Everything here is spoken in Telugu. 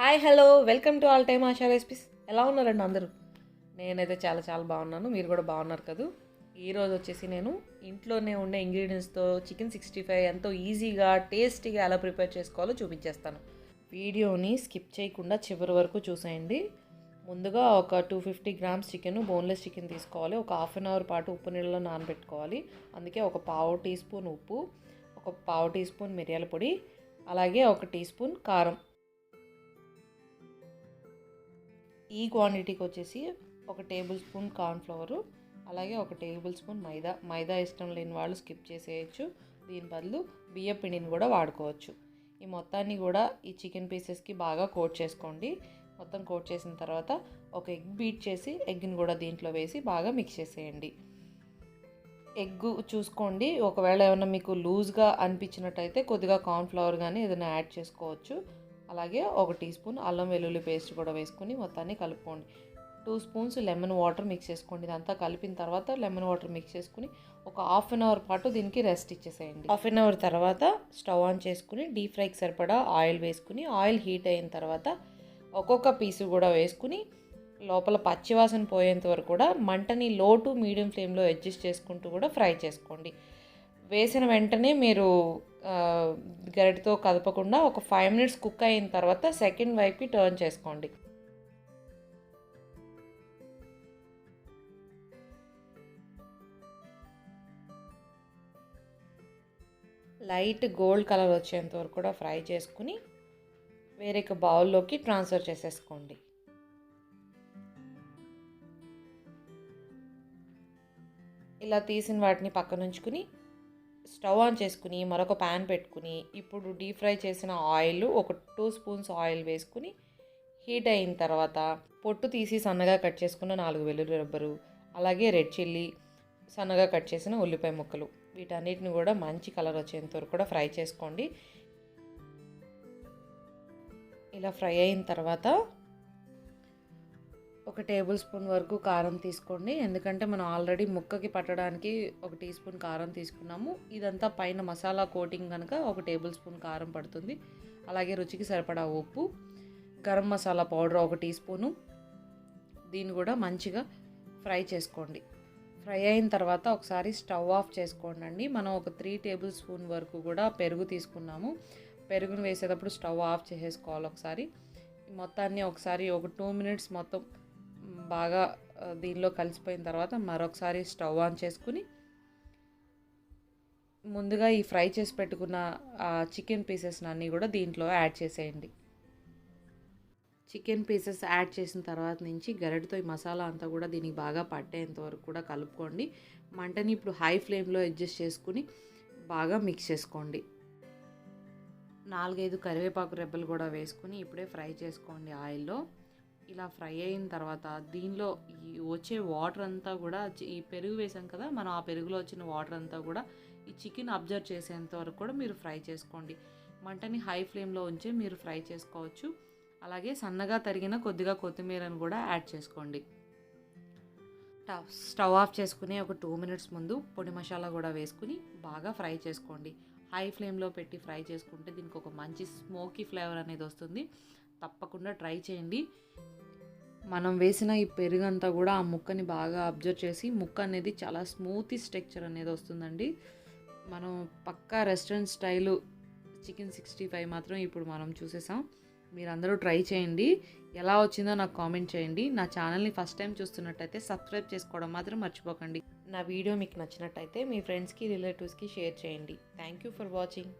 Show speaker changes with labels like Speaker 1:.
Speaker 1: Hi hello welcome to all time ASHA recipes. ఎలా ఉన్నారండి అందరూ? నేనైతే చాలా చాలా బాగున్నాను. మీరు కూడా బాగున్నారు కదా? ఈరోజు వచ్చేసి నేను ఇంట్లోనే ఉండే ఇంగ్రీడియంట్స్తో చికెన్ 65 ఎంతో ఈజీగా టేస్టీగా ఎలా ప్రిపేర్ చేసుకోవాలో చూపించేస్తాను. వీడియోని స్కిప్ చేయకుండా చివరి వరకు చూసేయండి. ముందుగా ఒక 250 గ్రామ్స్ చికెన్, బోన్లెస్ చికెన్ తీసుకోవాలి. ఒక హాఫ్ అన్ అవర్ పాటు ఉప్పు నీళ్ళలో నానబెట్టుకోవాలి. అందుకే ఒక పావు టీ స్పూన్ ఉప్పు, ఒక పావు టీ స్పూన్ మిరియాల పొడి, అలాగే ఒక టీ స్పూన్ కారం. ఈ క్వాంటిటీకి వచ్చేసి ఒక టేబుల్ స్పూన్ కార్న్ఫ్లవరు, అలాగే ఒక టేబుల్ స్పూన్ మైదా ఇష్టం లేని వాళ్ళు స్కిప్ చేసేయచ్చు. దీని బదులు బియ్య పిండిని కూడా వాడుకోవచ్చు. ఈ మొత్తాన్ని కూడా ఈ చికెన్ పీసెస్కి బాగా కోట్ చేసుకోండి. మొత్తం కోట్ చేసిన తర్వాత ఒక ఎగ్ బీట్ చేసి ఎగ్ని కూడా దీంట్లో వేసి బాగా మిక్స్ చేసేయండి. ఎగ్ చూసుకోండి, ఒకవేళ ఏమైనా మీకు లూజ్గా అనిపించినట్టయితే కొద్దిగా కార్న్ఫ్లవర్ కానీ ఏదైనా యాడ్ చేసుకోవచ్చు. అలాగే ఒక టీ స్పూన్ అల్లం వెల్లుల్లి పేస్ట్ కూడా వేసుకొని మొత్తాన్ని కలుపుకోండి. 2 స్పూన్స్ లెమన్ వాటర్ మిక్స్ చేసుకోండి. ఇదంతా కలిపిన తర్వాత లెమన్ వాటర్ మిక్స్ చేసుకుని ఒక హాఫ్ అన్ అవర్ పాటు దీనికి రెస్ట్ ఇచ్చేసేయండి. హాఫ్ అన్ అవర్ తర్వాత స్టవ్ ఆన్ చేసుకుని డీప్ ఫ్రైకి సరిపడా ఆయిల్ వేసుకుని, ఆయిల్ హీట్ అయిన తర్వాత ఒక్కొక్క పీసు కూడా వేసుకుని లోపల పచ్చివాసన పోయేంత వరకు కూడా మంటని లో టు మీడియం ఫ్లేమ్లో అడ్జస్ట్ చేసుకుంటూ కూడా ఫ్రై చేసుకోండి. వేసిన వెంటనే మీరు గరిటతో కదపకుండా ఒక 5 మినిట్స్ కుక్ అయిన తర్వాత సెకండ్ వైపుకి టర్న్ చేసుకోండి. లైట్ గోల్డ్ కలర్ వచ్చేంత వరకు కూడా ఫ్రై చేసుకుని వేరే బౌల్లోకి ట్రాన్స్ఫర్ చేసేసుకోండి. ఇలా తీసిన వాటిని పక్కన ఉంచుకుని స్టవ్ ఆన్ చేసుకుని మరొక ప్యాన్ పెట్టుకుని ఇప్పుడు డీప్ ఫ్రై చేసిన ఆయిల్ ఒక 2 స్పూన్స్ ఆయిల్ వేసుకుని హీట్ అయిన తర్వాత పొట్టు తీసి సన్నగా కట్ చేసుకున్న 4 వెల్లుల్లి రబ్బరు, అలాగే రెడ్ చిల్లీ, సన్నగా కట్ చేసిన ఉల్లిపాయ ముక్కలు, వీటన్నిటిని కూడా మంచి కలర్ వచ్చేంత వరకు కూడా ఫ్రై చేసుకోండి. ఇలా ఫ్రై అయిన తర్వాత ఒక టేబుల్ స్పూన్ వరకు కారం తీసుకోండి. ఎందుకంటే మనం ఆల్రెడీ ముక్కకి పట్టడానికి ఒక టీ స్పూన్ కారం తీసుకున్నాము. ఇదంతా పైన మసాలా కోటింగ్ కనుక ఒక టేబుల్ స్పూన్ కారం పడుతుంది. అలాగే రుచికి సరిపడా ఉప్పు, గరం మసాలా పౌడర్ ఒక టీ స్పూను, దీన్ని కూడా మంచిగా ఫ్రై చేసుకోండి. ఫ్రై అయిన తర్వాత ఒకసారి స్టవ్ ఆఫ్ చేసుకోండి. మనం ఒక 3 టేబుల్ స్పూన్ వరకు కూడా పెరుగు తీసుకున్నాము. పెరుగును వేసేటప్పుడు స్టవ్ ఆఫ్ చేసేసుకోవాలి. ఒకసారి మొత్తాన్ని ఒకసారి ఒక 2 మినిట్స్ మొత్తం బాగా దీనిలో కలిసిపోయిన తర్వాత మరొకసారి స్టవ్ ఆన్ చేసుకుని ముందుగా ఈ ఫ్రై చేసి పెట్టుకున్న చికెన్ పీసెస్ అన్నీ కూడా దీంట్లో యాడ్ చేసేయండి. చికెన్ పీసెస్ యాడ్ చేసిన తర్వాత నుంచి గరిటతో ఈ మసాలా అంతా కూడా దీనికి బాగా పట్టేంత వరకు కూడా కలుపుకోండి. మంటని ఇప్పుడు హై ఫ్లేమ్లో అడ్జస్ట్ చేసుకుని బాగా మిక్స్ చేసుకోండి. 4-5 కరివేపాకు రెబ్బలు కూడా వేసుకుని ఇప్పుడే ఫ్రై చేసుకోండి ఆయిల్లో. ఇలా ఫ్రై అయిన తర్వాత దీనిలో ఈ వచ్చే వాటర్ అంతా కూడా ఈ పెరుగు వేసాం కదా, మనం ఆ పెరుగులో వచ్చిన వాటర్ అంతా కూడా ఈ చికెన్ అబ్జర్వ్ చేసేంత వరకు కూడా మీరు ఫ్రై చేసుకోండి. మంటని హై ఫ్లేమ్లో ఉంచి మీరు ఫ్రై చేసుకోవచ్చు. అలాగే సన్నగా తరిగిన కొద్దిగా కొత్తిమీరను కూడా యాడ్ చేసుకోండి. స్టవ్ ఆఫ్ చేసుకుని ఒక 2 మినిట్స్ ముందు పొడి మసాలా కూడా వేసుకుని బాగా ఫ్రై చేసుకోండి. హై ఫ్లేమ్లో పెట్టి ఫ్రై చేసుకుంటే దీనికి ఒక మంచి స్మోకీ ఫ్లేవర్ అనేది వస్తుంది. తప్పకుండా ట్రై చేయండి. మనం వేసిన ఈ పెరుగు అంతా కూడా ఆ ముక్కని బాగా అబ్జర్వ్ చేసి ముక్క అనేది చాలా స్మూతీ స్ట్రక్చర్ అనేది వస్తుందండి. మనం పక్కా రెస్టారెంట్ స్టైలు చికెన్ 65 మాత్రం ఇప్పుడు మనం చూసేసాం. మీరందరూ ట్రై చేయండి. ఎలా వచ్చిందో నాకు కామెంట్ చేయండి. నా ఛానల్ని ఫస్ట్ టైం చూస్తున్నట్టయితే సబ్స్క్రైబ్ చేసుకోవడం మాత్రం మర్చిపోకండి. నా వీడియో మీకు నచ్చినట్టయితే మీ ఫ్రెండ్స్కి, రిలేటివ్స్కి షేర్ చేయండి. Thank you for watching.